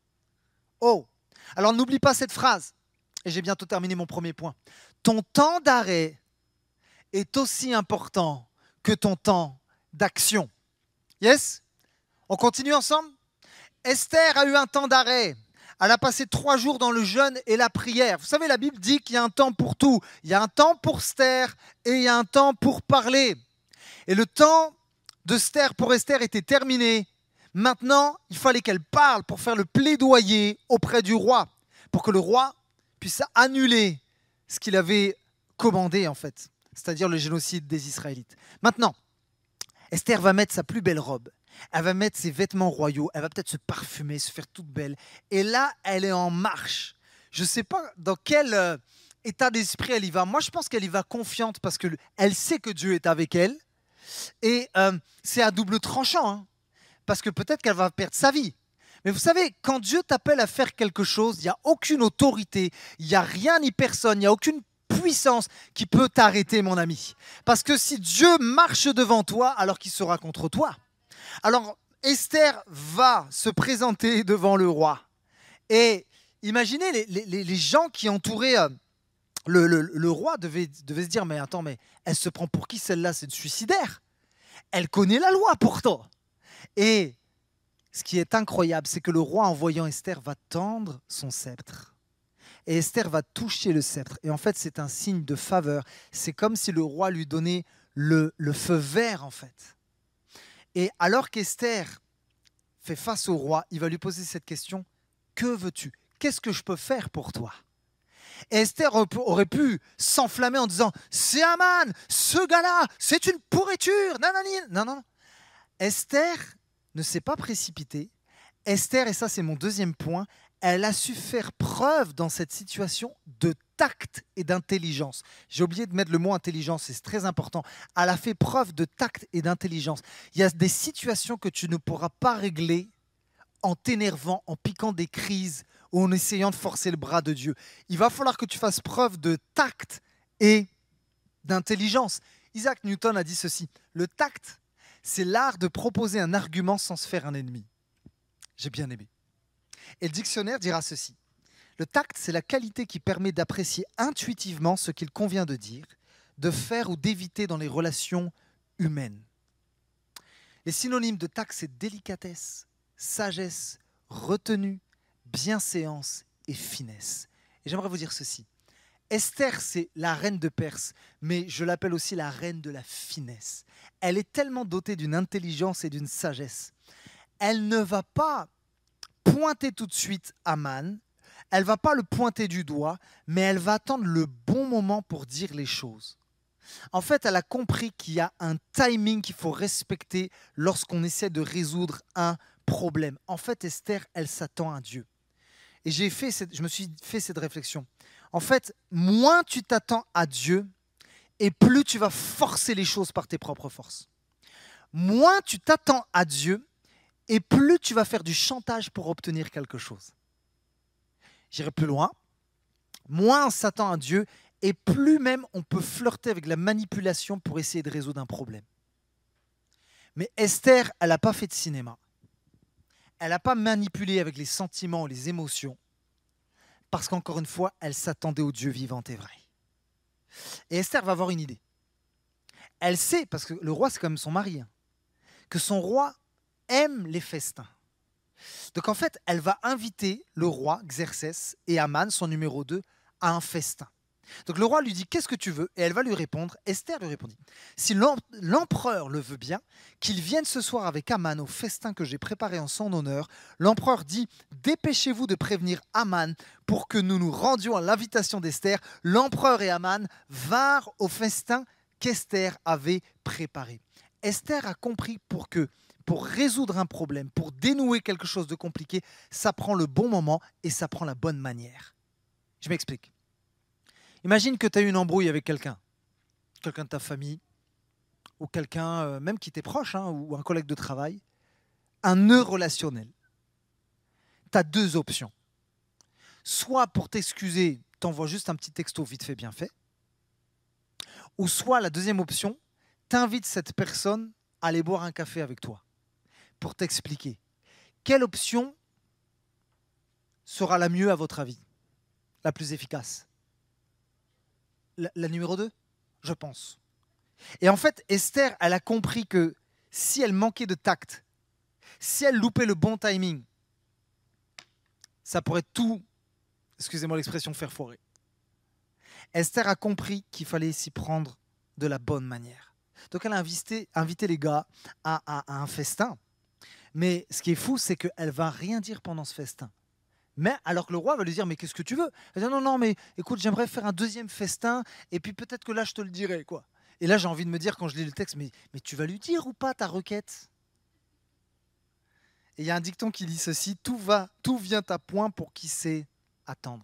Oh, alors n'oublie pas cette phrase. Et j'ai bientôt terminé mon premier point. Ton temps d'arrêt est aussi important que ton temps d'action. Yes? On continue ensemble? Esther a eu un temps d'arrêt. Elle a passé 3 jours dans le jeûne et la prière. Vous savez, la Bible dit qu'il y a un temps pour tout. Il y a un temps pour se taire et il y a un temps pour parler. Et le temps de se taire pour Esther était terminé. Maintenant, il fallait qu'elle parle pour faire le plaidoyer auprès du roi, pour que le roi puisse annuler ce qu'il avait commandé, en fait, c'est-à-dire le génocide des Israélites. Maintenant, Esther va mettre sa plus belle robe. Elle va mettre ses vêtements royaux. Elle va peut-être se parfumer, se faire toute belle. Et là, elle est en marche. Je ne sais pas dans quel état d'esprit elle y va. Moi, je pense qu'elle y va confiante parce qu'elle sait que Dieu est avec elle. Et c'est à double tranchant. Hein, parce que peut-être qu'elle va perdre sa vie. Mais vous savez, quand Dieu t'appelle à faire quelque chose, il n'y a aucune autorité, il n'y a rien ni personne, il n'y a aucune puissance qui peut t'arrêter, mon ami. Parce que si Dieu marche devant toi, alors qu'il sera contre toi. Alors, Esther va se présenter devant le roi. Et imaginez les gens qui entouraient le roi devaient se dire, mais attends, mais elle se prend pour qui celle-là? C'est une suicidaire. Elle connaît la loi pourtant. Et ce qui est incroyable, c'est que le roi, en voyant Esther, va tendre son sceptre. Et Esther va toucher le sceptre. Et en fait, c'est un signe de faveur. C'est comme si le roi lui donnait le feu vert, en fait. Et alors qu'Esther fait face au roi, il va lui poser cette question. Que veux-tu? Qu'est-ce que je peux faire pour toi? Et Esther aurait pu s'enflammer en disant, c'est Haman, ce gars-là, c'est une pourriture. Non, non. Esther ne s'est pas précipitée. Esther, et ça c'est mon deuxième point, elle a su faire preuve dans cette situation de tact et d'intelligence. J'ai oublié de mettre le mot intelligence, et c'est très important. Elle a fait preuve de tact et d'intelligence. Il y a des situations que tu ne pourras pas régler en t'énervant, en piquant des crises ou en essayant de forcer le bras de Dieu. Il va falloir que tu fasses preuve de tact et d'intelligence. Isaac Newton a dit ceci, le tact, c'est l'art de proposer un argument sans se faire un ennemi. J'ai bien aimé. Et le dictionnaire dira ceci. Le tact, c'est la qualité qui permet d'apprécier intuitivement ce qu'il convient de dire, de faire ou d'éviter dans les relations humaines. Les synonymes de tact, c'est délicatesse, sagesse, retenue, bienséance et finesse. Et j'aimerais vous dire ceci. Esther, c'est la reine de Perse, mais je l'appelle aussi la reine de la finesse. Elle est tellement dotée d'une intelligence et d'une sagesse. Elle ne va pas pointer tout de suite Haman, elle ne va pas le pointer du doigt, mais elle va attendre le bon moment pour dire les choses. En fait, elle a compris qu'il y a un timing qu'il faut respecter lorsqu'on essaie de résoudre un problème. En fait, Esther, elle s'attend à Dieu. Et je me suis fait cette réflexion. En fait, moins tu t'attends à Dieu, et plus tu vas forcer les choses par tes propres forces. Moins tu t'attends à Dieu, et plus tu vas faire du chantage pour obtenir quelque chose. J'irai plus loin. Moins on s'attend à Dieu, et plus même on peut flirter avec la manipulation pour essayer de résoudre un problème. Mais Esther, elle n'a pas fait de cinéma. Elle n'a pas manipulé avec les sentiments ou les émotions, parce qu'encore une fois, elle s'attendait au Dieu vivant et vrai. Et Esther va avoir une idée. Elle sait, parce que le roi c'est quand même son mari, que son roi aime les festins. Donc en fait, elle va inviter le roi Xerxès et Haman, son numéro 2, à un festin. Donc le roi lui dit « Qu'est-ce que tu veux ?» Et elle va lui répondre, Esther lui répondit « Si l'empereur le veut bien, qu'il vienne ce soir avec Haman au festin que j'ai préparé en son honneur. L'empereur dit « Dépêchez-vous de prévenir Haman pour que nous nous rendions à l'invitation d'Esther. » L'empereur et Haman vinrent au festin qu'Esther avait préparé. Esther a compris pour résoudre un problème, pour dénouer quelque chose de compliqué, ça prend le bon moment et ça prend la bonne manière. Je m'explique. Imagine que tu as eu une embrouille avec quelqu'un de ta famille, ou quelqu'un même qui t'est proche, hein, ou un collègue de travail, un nœud relationnel. Tu as deux options. Soit pour t'excuser, t'envoies juste un petit texto vite fait, bien fait, ou soit la deuxième option, t'invites cette personne à aller boire un café avec toi pour t'expliquer. Quelle option sera la mieux à votre avis, la plus efficace? La numéro 2, je pense. Et en fait, Esther, elle a compris que si elle manquait de tact, si elle loupait le bon timing, ça pourrait tout, excusez-moi l'expression, faire foirer. Esther a compris qu'il fallait s'y prendre de la bonne manière. Donc elle a invité les gars à un festin. Mais ce qui est fou, c'est qu'elle ne va rien dire pendant ce festin. Mais alors que le roi va lui dire, mais qu'est-ce que tu veux? Elle va dire, non, non, mais écoute, j'aimerais faire un deuxième festin, et puis peut-être que là, je te le dirai, quoi. Et là, j'ai envie de me dire, quand je lis le texte, mais tu vas lui dire ou pas ta requête? Et il y a un dicton qui dit ceci, tout vient à point pour qui sait attendre.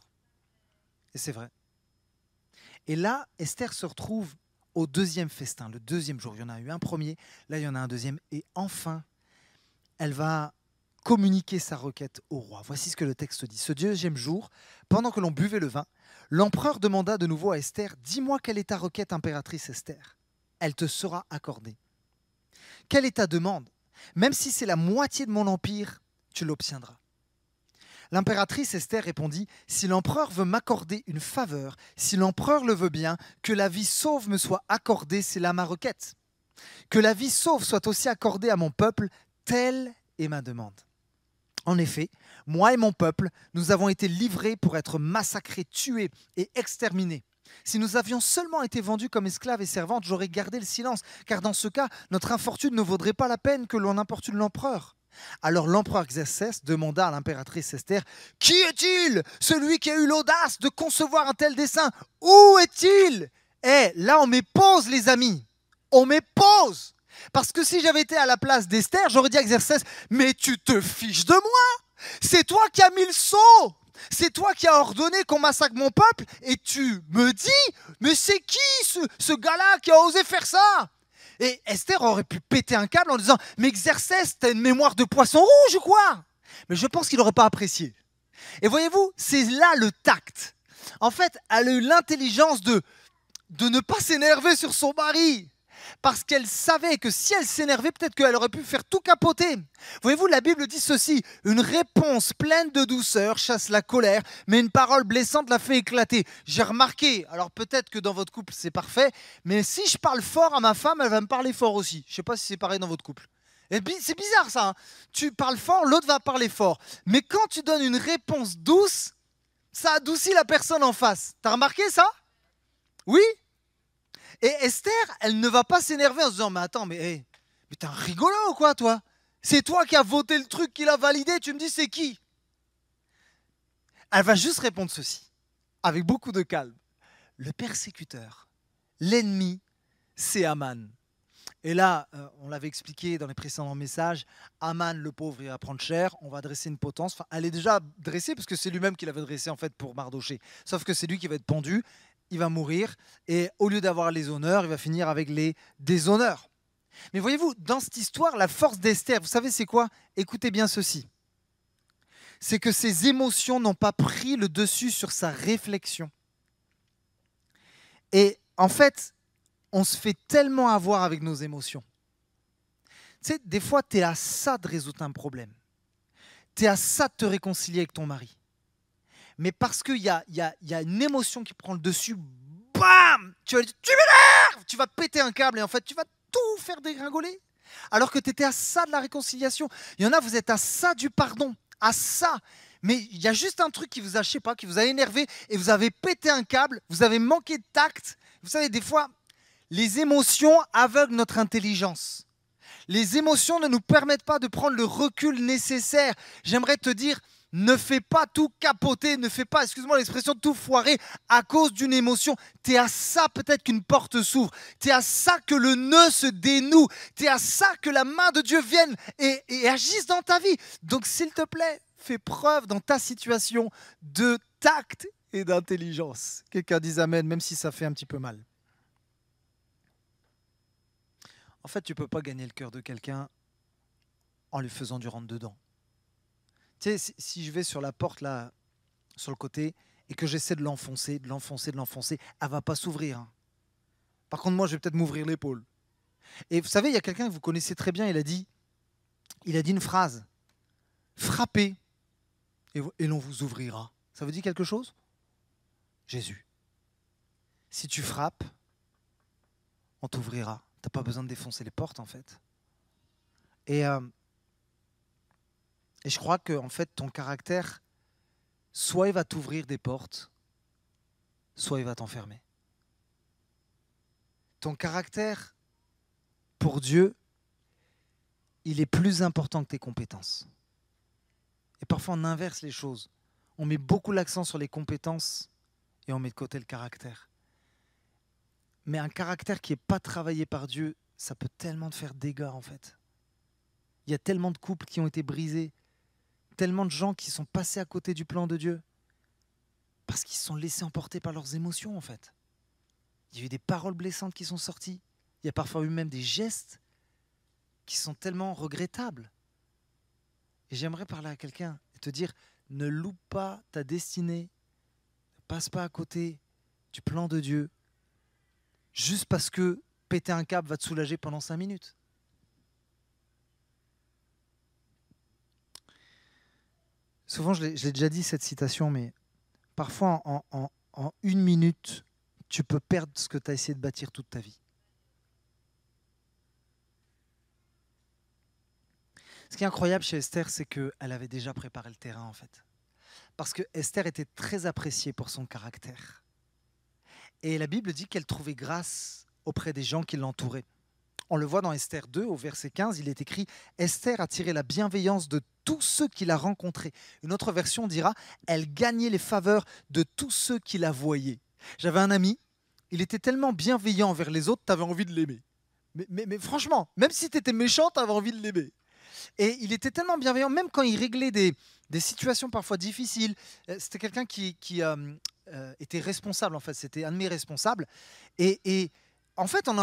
Et c'est vrai. Et là, Esther se retrouve au deuxième festin, le deuxième jour. Il y en a eu un premier, là, il y en a un deuxième, et enfin, elle va communiquer sa requête au roi. Voici ce que le texte dit. Ce deuxième jour, pendant que l'on buvait le vin, l'empereur demanda de nouveau à Esther, « Dis-moi quelle est ta requête, impératrice Esther. Elle te sera accordée. Quelle est ta demande? Même si c'est la moitié de mon empire, tu l'obtiendras. » L'impératrice Esther répondit, « Si l'empereur veut m'accorder une faveur, si l'empereur le veut bien, que la vie sauve me soit accordée, c'est là ma requête. Que la vie sauve soit aussi accordée à mon peuple, telle est ma demande. » En effet, moi et mon peuple, nous avons été livrés pour être massacrés, tués et exterminés. Si nous avions seulement été vendus comme esclaves et servantes, j'aurais gardé le silence, car dans ce cas, notre infortune ne vaudrait pas la peine que l'on importune l'empereur. Alors l'empereur Xerxès demanda à l'impératrice Esther, « Qui est-il, celui qui a eu l'audace de concevoir un tel dessein? Où est-il » Eh, là on m'épose les amis, on m'épose. Parce que si j'avais été à la place d'Esther, j'aurais dit à Xerxès, « Mais tu te fiches de moi! C'est toi qui as mis le sceau! C'est toi qui as ordonné qu'on massacre mon peuple et tu me dis, mais c'est qui ce gars-là qui a osé faire ça ?» Et Esther aurait pu péter un câble en disant, « Mais Xerxès, t'as une mémoire de poisson rouge ou quoi ?» Mais je pense qu'il n'aurait pas apprécié. Et voyez-vous, c'est là le tact. En fait, elle a eu l'intelligence de ne pas s'énerver sur son mari. Parce qu'elle savait que si elle s'énervait, peut-être qu'elle aurait pu faire tout capoter. Voyez-vous, la Bible dit ceci, « Une réponse pleine de douceur chasse la colère, mais une parole blessante la fait éclater. » J'ai remarqué, alors peut-être que dans votre couple c'est parfait, mais si je parle fort à ma femme, elle va me parler fort aussi. Je ne sais pas si c'est pareil dans votre couple. C'est bizarre ça, hein. Tu parles fort, l'autre va parler fort. Mais quand tu donnes une réponse douce, ça adoucit la personne en face. T'as remarqué ça? Oui? Et Esther, elle ne va pas s'énerver en se disant « Mais attends, mais t'es un rigolo ou quoi, toi? C'est toi qui as voté le truc, qui l'a validé, tu me dis c'est qui ?» Elle va juste répondre ceci, avec beaucoup de calme. Le persécuteur, l'ennemi, c'est Aman. Et là, on l'avait expliqué dans les précédents messages, Aman, le pauvre, il va prendre cher, on va dresser une potence. Enfin, elle est déjà dressée, parce que c'est lui-même qui l'avait dressée en fait pour Mardoché. Sauf que c'est lui qui va être pendu. Il va mourir, et au lieu d'avoir les honneurs, il va finir avec les déshonneurs. Mais voyez-vous, dans cette histoire, la force d'Esther, vous savez c'est quoi? Écoutez bien ceci. C'est que ses émotions n'ont pas pris le dessus sur sa réflexion. Et en fait, on se fait tellement avoir avec nos émotions. Tu sais, des fois, tu es à ça de résoudre un problème. Tu es à ça de te réconcilier avec ton mari. Mais parce qu'il y a une émotion qui prend le dessus, bam, tu vas dire, tu m'énerves, tu vas péter un câble et en fait, tu vas tout faire dégringoler. Alors que tu étais à ça de la réconciliation. Il y en a, vous êtes à ça du pardon, à ça. Mais il y a juste un truc qui vous a, je sais pas, qui vous a énervé et vous avez pété un câble, vous avez manqué de tact. Vous savez, des fois, les émotions aveuglent notre intelligence. Les émotions ne nous permettent pas de prendre le recul nécessaire. J'aimerais te dire, ne fais pas tout capoter, ne fais pas, excuse-moi l'expression, tout foirer à cause d'une émotion. Tu es à ça peut-être qu'une porte s'ouvre. Tu es à ça que le nœud se dénoue. Tu es à ça que la main de Dieu vienne et agisse dans ta vie. Donc s'il te plaît, fais preuve dans ta situation de tact et d'intelligence. Quelqu'un dise amen, même si ça fait un petit peu mal. En fait, tu ne peux pas gagner le cœur de quelqu'un en lui faisant du rentre-dedans. Tu sais, si je vais sur la porte, là, sur le côté, et que j'essaie de l'enfoncer, elle ne va pas s'ouvrir. Hein. Par contre, moi, je vais peut-être m'ouvrir l'épaule. Et vous savez, il y a quelqu'un que vous connaissez très bien, il a dit une phrase, frappez et l'on vous ouvrira. Ça vous dit quelque chose? Jésus. Si tu frappes, on t'ouvrira. Tu n'as pas besoin de défoncer les portes, en fait. Et je crois que en fait, ton caractère, soit il va t'ouvrir des portes, soit il va t'enfermer. Ton caractère, pour Dieu, il est plus important que tes compétences. Et parfois, on inverse les choses. On met beaucoup l'accent sur les compétences et on met de côté le caractère. Mais un caractère qui n'est pas travaillé par Dieu, ça peut tellement te faire dégâts, en fait. Il y a tellement de couples qui ont été brisés, tellement de gens qui sont passés à côté du plan de Dieu, parce qu'ils se sont laissés emporter par leurs émotions, en fait. Il y a eu des paroles blessantes qui sont sorties. Il y a parfois eu même des gestes qui sont tellement regrettables. Et j'aimerais parler à quelqu'un et te dire, ne loupe pas ta destinée, ne passe pas à côté du plan de Dieu, juste parce que péter un câble va te soulager pendant 5 minutes. Souvent, je l'ai déjà dit cette citation, mais parfois en 1 minute, tu peux perdre ce que tu as essayé de bâtir toute ta vie. Ce qui est incroyable chez Esther, c'est qu'elle avait déjà préparé le terrain, en fait. Parce que Esther était très appréciée pour son caractère. Et la Bible dit qu'elle trouvait grâce auprès des gens qui l'entouraient. On le voit dans Esther 2, au verset 15, il est écrit « Esther a tiré la bienveillance de tous ceux qui la rencontraient ». Une autre version dira « Elle gagnait les faveurs de tous ceux qui la voyaient ». J'avais un ami, il était tellement bienveillant envers les autres, tu avais envie de l'aimer. Mais franchement, même si tu étais méchant, tu avais envie de l'aimer. Et il était tellement bienveillant, même quand il réglait des situations parfois difficiles. C'était quelqu'un qui était responsable, en fait. C'était un de mes responsables. Et en fait, on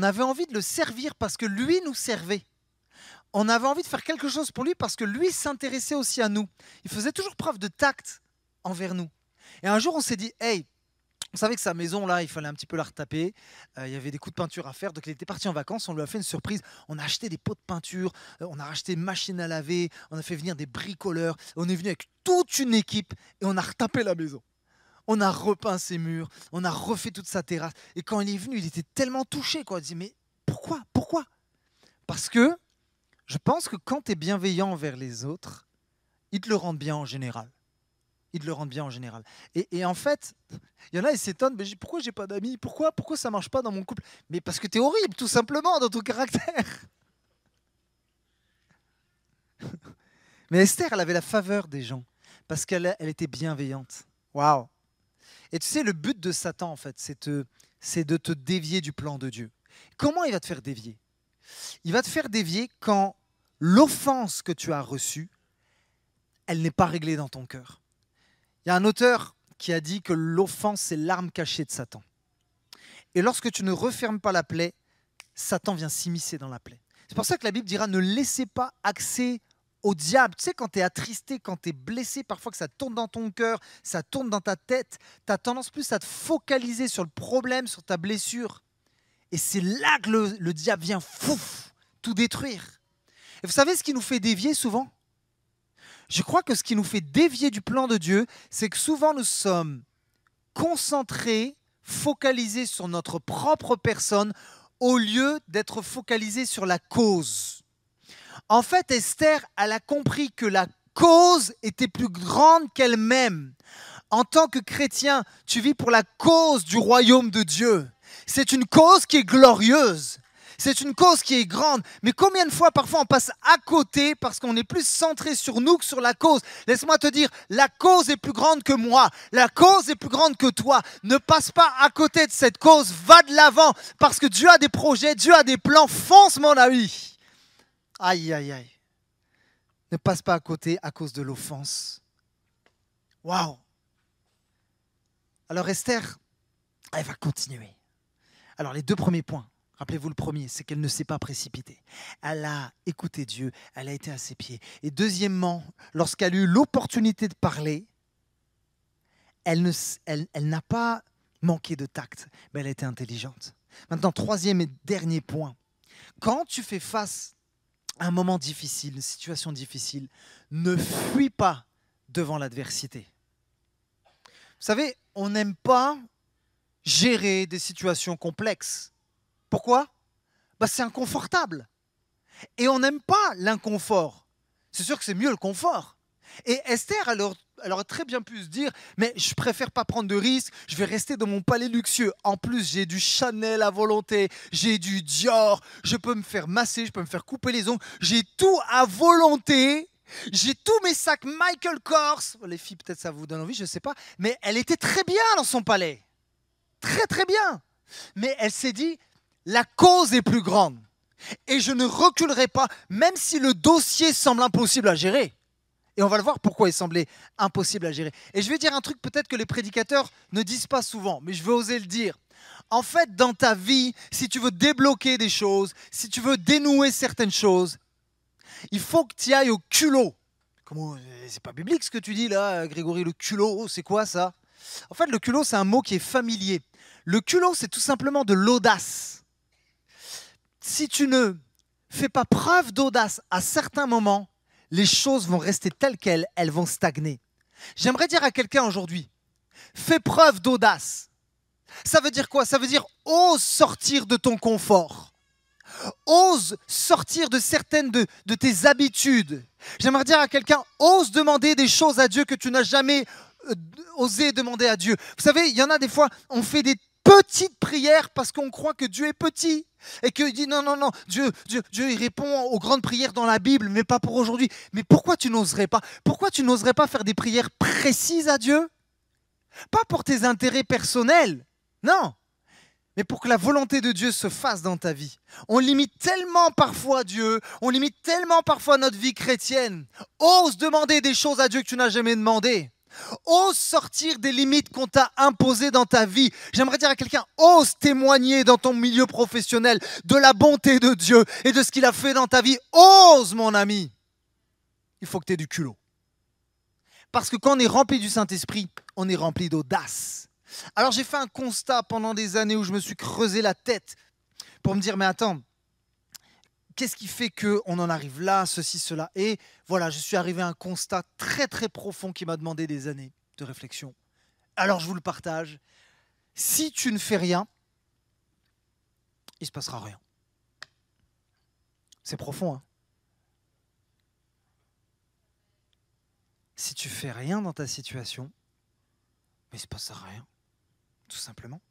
avait envie de le servir parce que lui nous servait. On avait envie de faire quelque chose pour lui parce que lui s'intéressait aussi à nous. Il faisait toujours preuve de tact envers nous. Et un jour, on s'est dit, hey, on savait que sa maison, là, il fallait un petit peu la retaper. Il y avait des coups de peinture à faire. Donc, il était parti en vacances. On lui a fait une surprise. On a acheté des pots de peinture. On a racheté une machine à laver. On a fait venir des bricoleurs. On est venu avec toute une équipe et on a retapé la maison. On a repeint ses murs. On a refait toute sa terrasse. Et quand il est venu, il était tellement touché, quoi. Il disait, mais pourquoi? Parce que je pense que quand tu es bienveillant envers les autres, ils te le rendent bien en général. Et en fait, il y en a, ils s'étonnent, mais pourquoi j'ai pas d'amis? Pourquoi ça marche pas dans mon couple? Mais parce que tu es horrible, tout simplement, dans ton caractère. Mais Esther, elle avait la faveur des gens, parce qu'elle était bienveillante. Waouh! Et tu sais, le but de Satan, en fait, c'est de te dévier du plan de Dieu. Comment il va te faire dévier? Il va te faire dévier quand l'offense que tu as reçue, elle n'est pas réglée dans ton cœur. Il y a un auteur qui a dit que l'offense, c'est l'arme cachée de Satan. Et lorsque tu ne refermes pas la plaie, Satan vient s'immiscer dans la plaie. C'est pour ça que la Bible dira, ne laissez pas accès au diable. Tu sais, quand tu es attristé, quand tu es blessé, parfois que ça tourne dans ton cœur, ça tourne dans ta tête, tu as tendance plus à te focaliser sur le problème, sur ta blessure. Et c'est là que le diable vient tout détruire. Et vous savez ce qui nous fait dévier souvent? Je crois que ce qui nous fait dévier du plan de Dieu, c'est que souvent nous sommes concentrés, focalisés sur notre propre personne, au lieu d'être focalisés sur la cause. En fait, Esther, elle a compris que la cause était plus grande qu'elle-même. En tant que chrétien, tu vis pour la cause du royaume de Dieu. C'est une cause qui est glorieuse. C'est une cause qui est grande, mais combien de fois parfois on passe à côté parce qu'on est plus centré sur nous que sur la cause? Laisse-moi te dire, la cause est plus grande que moi, la cause est plus grande que toi. Ne passe pas à côté de cette cause, va de l'avant parce que Dieu a des projets, Dieu a des plans, fonce mon ami. Aïe, aïe, aïe. Ne passe pas à côté à cause de l'offense. Waouh. Alors Esther, elle va continuer. Alors les deux premiers points, rappelez-vous le premier, c'est qu'elle ne s'est pas précipitée. Elle a écouté Dieu, elle a été à ses pieds. Et deuxièmement, lorsqu'elle a eu l'opportunité de parler, elle n'a pas manqué de tact, mais elle a été intelligente. Maintenant, troisième et dernier point. Quand tu fais face à un moment difficile, une situation difficile, ne fuis pas devant l'adversité. Vous savez, on n'aime pas gérer des situations complexes. Pourquoi ? C'est inconfortable. Et on n'aime pas l'inconfort. C'est sûr que c'est mieux le confort. Et Esther, elle aurait très bien pu se dire, mais je préfère pas prendre de risques, je vais rester dans mon palais luxueux. En plus, j'ai du Chanel à volonté, j'ai du Dior, je peux me faire masser, je peux me faire couper les ongles, j'ai tout à volonté. J'ai tous mes sacs Michael Kors. Les filles, peut-être ça vous donne envie, je ne sais pas. Mais elle était très bien dans son palais. Très, très bien. Mais elle s'est dit, la cause est plus grande. Et je ne reculerai pas, même si le dossier semble impossible à gérer. Et on va le voir pourquoi il semblait impossible à gérer. Et je vais dire un truc peut-être que les prédicateurs ne disent pas souvent, mais je vais oser le dire. En fait, dans ta vie, si tu veux débloquer des choses, si tu veux dénouer certaines choses, il faut que tu ailles au culot. Comment, c'est pas biblique ce que tu dis là, Grégory, le culot, c'est quoi ça ? En fait, le culot, c'est un mot qui est familier. Le culot, c'est tout simplement de l'audace. Si tu ne fais pas preuve d'audace à certains moments, les choses vont rester telles quelles, elles vont stagner. J'aimerais dire à quelqu'un aujourd'hui, fais preuve d'audace. Ça veut dire quoi ? Ça veut dire ose sortir de ton confort. Ose sortir de certaines de tes habitudes. J'aimerais dire à quelqu'un, ose demander des choses à Dieu que tu n'as jamais osé demander à Dieu. Vous savez, il y en a des fois, on fait des petites prières parce qu'on croit que Dieu est petit. Et qu'il dit non, Dieu il répond aux grandes prières dans la Bible, mais pas pour aujourd'hui. Mais pourquoi tu n'oserais pas ? Pourquoi tu n'oserais pas faire des prières précises à Dieu ? Pas pour tes intérêts personnels, non. Mais pour que la volonté de Dieu se fasse dans ta vie. On limite tellement parfois Dieu, on limite tellement parfois notre vie chrétienne. Ose demander des choses à Dieu que tu n'as jamais demandé. Ose sortir des limites qu'on t'a imposées dans ta vie. J'aimerais dire à quelqu'un, ose témoigner dans ton milieu professionnel de la bonté de Dieu et de ce qu'il a fait dans ta vie. Ose, mon ami. Il faut que tu aies du culot. Parce que quand on est rempli du Saint-Esprit, on est rempli d'audace. Alors j'ai fait un constat pendant des années où je me suis creusé la tête pour me dire, mais attends, qu'est-ce qui fait qu'on en arrive là, ceci, cela ? Et voilà, je suis arrivé à un constat très très profond qui m'a demandé des années de réflexion. Alors je vous le partage. Si tu ne fais rien, il ne se passera rien. C'est profond, hein ? Si tu fais rien dans ta situation, il ne se passera rien. Tout simplement.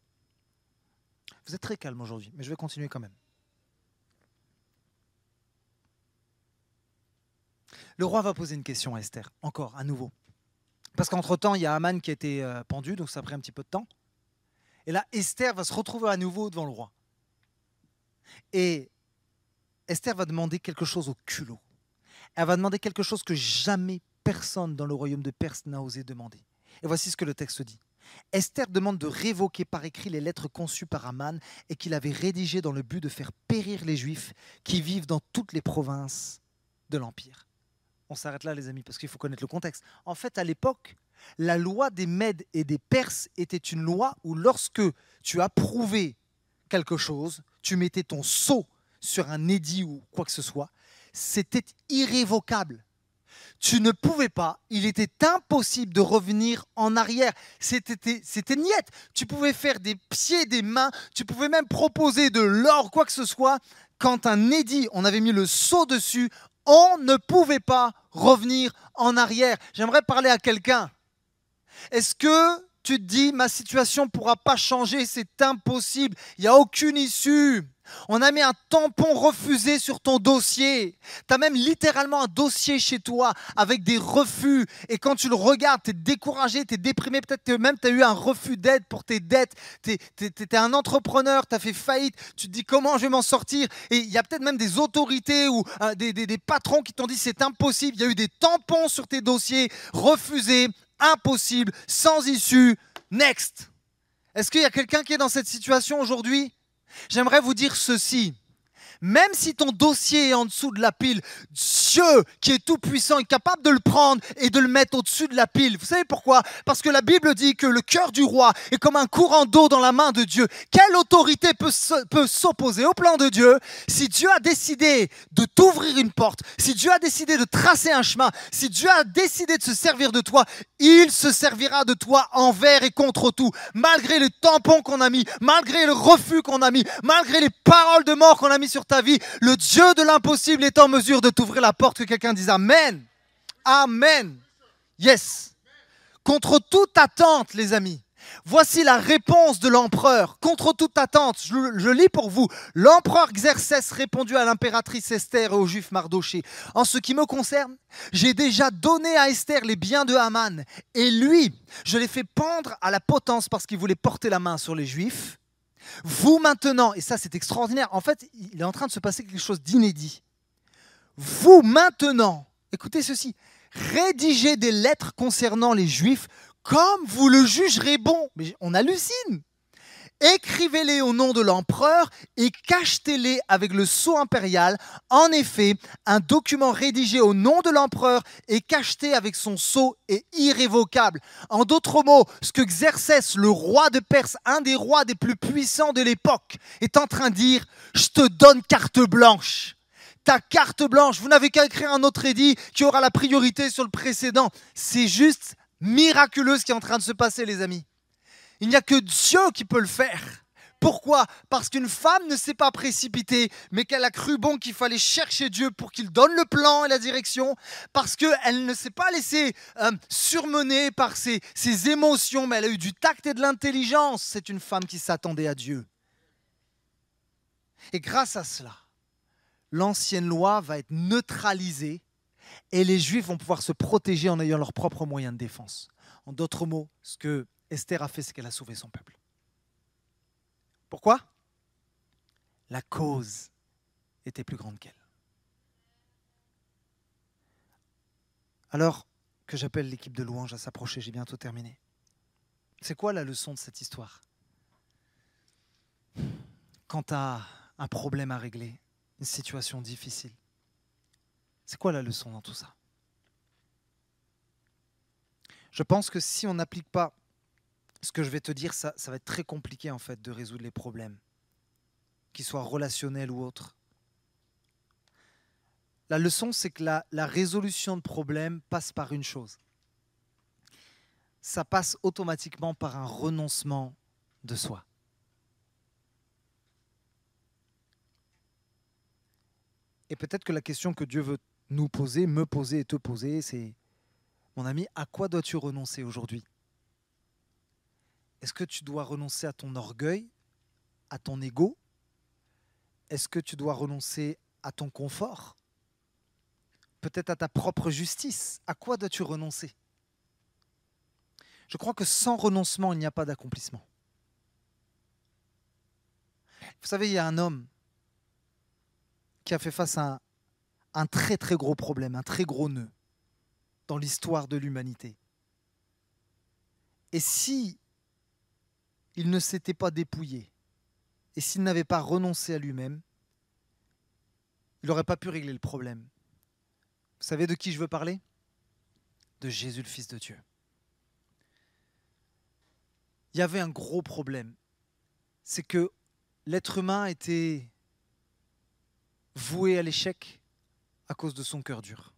Vous êtes très calme aujourd'hui, mais je vais continuer quand même. Le roi va poser une question à Esther, encore, à nouveau. Parce qu'entre-temps, il y a Haman qui a été pendu, donc ça a pris un petit peu de temps. Et là, Esther va se retrouver à nouveau devant le roi. Et Esther va demander quelque chose au culot. Elle va demander quelque chose que jamais personne dans le royaume de Perse n'a osé demander. Et voici ce que le texte dit. Esther demande de révoquer par écrit les lettres conçues par Haman et qu'il avait rédigées dans le but de faire périr les Juifs qui vivent dans toutes les provinces de l'Empire. On s'arrête là, les amis, parce qu'il faut connaître le contexte. En fait, à l'époque, la loi des Mèdes et des Perses était une loi où lorsque tu approuvais quelque chose, tu mettais ton sceau sur un édit ou quoi que ce soit, c'était irrévocable. Tu ne pouvais pas, il était impossible de revenir en arrière. C'était niette. Tu pouvais faire des pieds, des mains, tu pouvais même proposer de l'or, quoi que ce soit. Quand un édit, on avait mis le sceau dessus, on ne pouvait pas revenir en arrière. J'aimerais parler à quelqu'un. Est-ce que tu te dis, ma situation ne pourra pas changer, c'est impossible, il n'y a aucune issue. On a mis un tampon refusé sur ton dossier. Tu as même littéralement un dossier chez toi avec des refus. Et quand tu le regardes, tu es découragé, tu es déprimé. Peut-être que même tu as eu un refus d'aide pour tes dettes. Tu es un entrepreneur, tu as fait faillite. Tu te dis comment je vais m'en sortir. Et il y a peut-être même des autorités ou des patrons qui t'ont dit c'est impossible. Il y a eu des tampons sur tes dossiers, refusés, impossible, sans issue. Next. Est-ce qu'il y a quelqu'un qui est dans cette situation aujourd'hui? J'aimerais vous dire ceci. Même si ton dossier est en dessous de la pile, Dieu qui est tout puissant est capable de le prendre et de le mettre au-dessus de la pile. Vous savez pourquoi? Parce que la Bible dit que le cœur du roi est comme un courant d'eau dans la main de Dieu. Quelle autorité peut s'opposer au plan de Dieu? Si Dieu a décidé de t'ouvrir une porte, si Dieu a décidé de tracer un chemin, si Dieu a décidé de se servir de toi, il se servira de toi envers et contre tout. Malgré les tampons qu'on a mis, malgré le refus qu'on a mis, malgré les paroles de mort qu'on a mis sur ta vie, le Dieu de l'impossible est en mesure de t'ouvrir la porte. Que quelqu'un dise Amen. Amen. Yes. Contre toute attente, les amis, voici la réponse de l'empereur. Contre toute attente, je lis pour vous. L'empereur Xerxès répondit à l'impératrice Esther et au juif Mardoché. En ce qui me concerne, j'ai déjà donné à Esther les biens de Haman. Et lui, je l'ai fait pendre à la potence parce qu'il voulait porter la main sur les Juifs. Vous maintenant, et ça c'est extraordinaire, en fait, il est en train de se passer quelque chose d'inédit. Vous maintenant, écoutez ceci, rédigez des lettres concernant les Juifs comme vous le jugerez bon. Mais on hallucine. Écrivez-les au nom de l'empereur et cachetez-les avec le sceau impérial. En effet, un document rédigé au nom de l'empereur et cacheté avec son sceau est irrévocable. En d'autres mots, ce que Xerxès, le roi de Perse, un des rois des plus puissants de l'époque, est en train de dire, je te donne carte blanche. Ta carte blanche, vous n'avez qu'à écrire un autre édit qui aura la priorité sur le précédent. C'est juste miraculeux ce qui est en train de se passer, les amis. Il n'y a que Dieu qui peut le faire. Pourquoi? Parce qu'une femme ne s'est pas précipitée, mais qu'elle a cru bon qu'il fallait chercher Dieu pour qu'il donne le plan et la direction. Parce qu'elle ne s'est pas laissée surmener par ses émotions, mais elle a eu du tact et de l'intelligence. C'est une femme qui s'attendait à Dieu. Et grâce à cela, l'ancienne loi va être neutralisée et les Juifs vont pouvoir se protéger en ayant leurs propres moyens de défense. En d'autres mots, ce que Esther a fait, c'est qu'elle a sauvé son peuple. Pourquoi? La cause était plus grande qu'elle. Alors que j'appelle l'équipe de louange à s'approcher, j'ai bientôt terminé. C'est quoi la leçon de cette histoire? Quand tu as un problème à régler, une situation difficile, c'est quoi la leçon dans tout ça? Je pense que si on n'applique pas ce que je vais te dire, ça va être très compliqué en fait de résoudre les problèmes, qu'ils soient relationnels ou autres. La leçon, c'est que la résolution de problèmes passe par une chose. Ça passe automatiquement par un renoncement de soi. Et peut-être que la question que Dieu veut nous poser, me poser et te poser, c'est, mon ami, à quoi dois-tu renoncer aujourd'hui? Est-ce que tu dois renoncer à ton orgueil, à ton ego? Est-ce que tu dois renoncer à ton confort? Peut-être à ta propre justice? À quoi dois-tu renoncer? Je crois que sans renoncement, il n'y a pas d'accomplissement. Vous savez, il y a un homme qui a fait face à un très très gros problème, un très gros nœud dans l'histoire de l'humanité. Et si il ne s'était pas dépouillé, et s'il n'avait pas renoncé à lui-même, il n'aurait pas pu régler le problème. Vous savez de qui je veux parler? De Jésus, le Fils de Dieu. Il y avait un gros problème. C'est que l'être humain était voué à l'échec à cause de son cœur dur.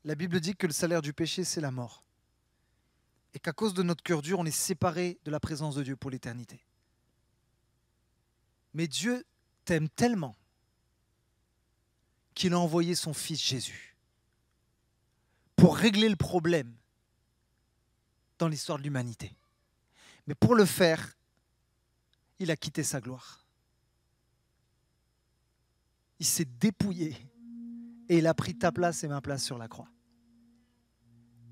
La Bible dit que le salaire du péché, c'est la mort. Et qu'à cause de notre cœur dur, on est séparé de la présence de Dieu pour l'éternité. Mais Dieu t'aime tellement qu'il a envoyé son Fils Jésus pour régler le problème dans l'histoire de l'humanité. Mais pour le faire, il a quitté sa gloire. Il s'est dépouillé et il a pris ta place et ma place sur la croix.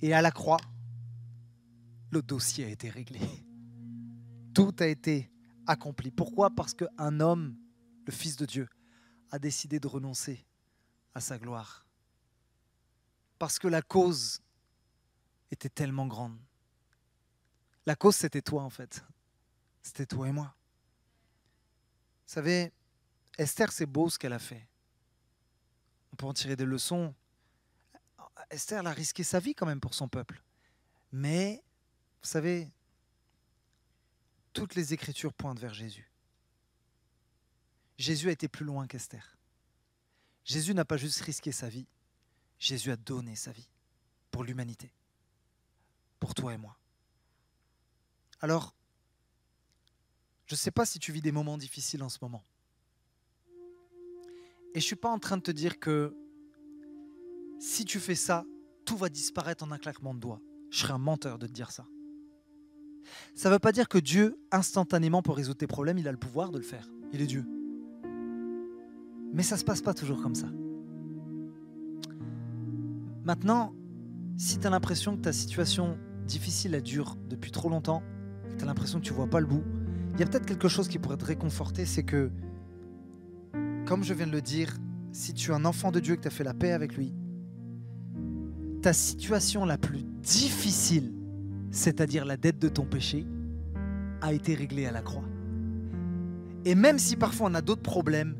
Et à la croix, le dossier a été réglé. Tout a été accompli. Pourquoi? Parce qu'un homme, le Fils de Dieu, a décidé de renoncer à sa gloire. Parce que la cause était tellement grande. La cause, c'était toi, en fait. C'était toi et moi. Vous savez, Esther, c'est beau ce qu'elle a fait. On peut en tirer des leçons. Esther, elle a risqué sa vie quand même pour son peuple. Mais, vous savez, toutes les Écritures pointent vers Jésus. Jésus a été plus loin qu'Esther. Jésus n'a pas juste risqué sa vie. Jésus a donné sa vie pour l'humanité, pour toi et moi. Alors, je ne sais pas si tu vis des moments difficiles en ce moment. Et je ne suis pas en train de te dire que si tu fais ça, tout va disparaître en un claquement de doigts. Je serais un menteur de te dire ça. Ça ne veut pas dire que Dieu, instantanément, pour résoudre tes problèmes, il a le pouvoir de le faire. Il est Dieu. Mais ça ne se passe pas toujours comme ça. Maintenant, si tu as l'impression que ta situation difficile, elle dure depuis trop longtemps, que tu as l'impression que tu ne vois pas le bout, il y a peut-être quelque chose qui pourrait te réconforter, c'est que, comme je viens de le dire, si tu es un enfant de Dieu et que tu as fait la paix avec lui, ta situation la plus difficile, c'est-à-dire la dette de ton péché, a été réglée à la croix. Et même si parfois on a d'autres problèmes,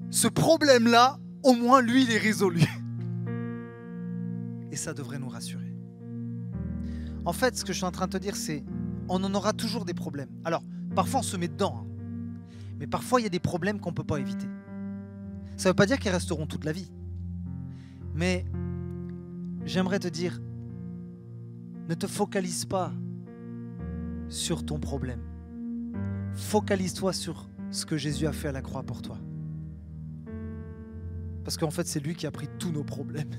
ce problème-là, au moins lui, il est résolu. Et ça devrait nous rassurer. En fait, ce que je suis en train de te dire, c'est on en aura toujours des problèmes. Alors, parfois on se met dedans, hein. Mais parfois il y a des problèmes qu'on ne peut pas éviter. Ça ne veut pas dire qu'ils resteront toute la vie. Mais j'aimerais te dire, ne te focalise pas sur ton problème. Focalise-toi sur ce que Jésus a fait à la croix pour toi. Parce qu'en fait, c'est lui qui a pris tous nos problèmes.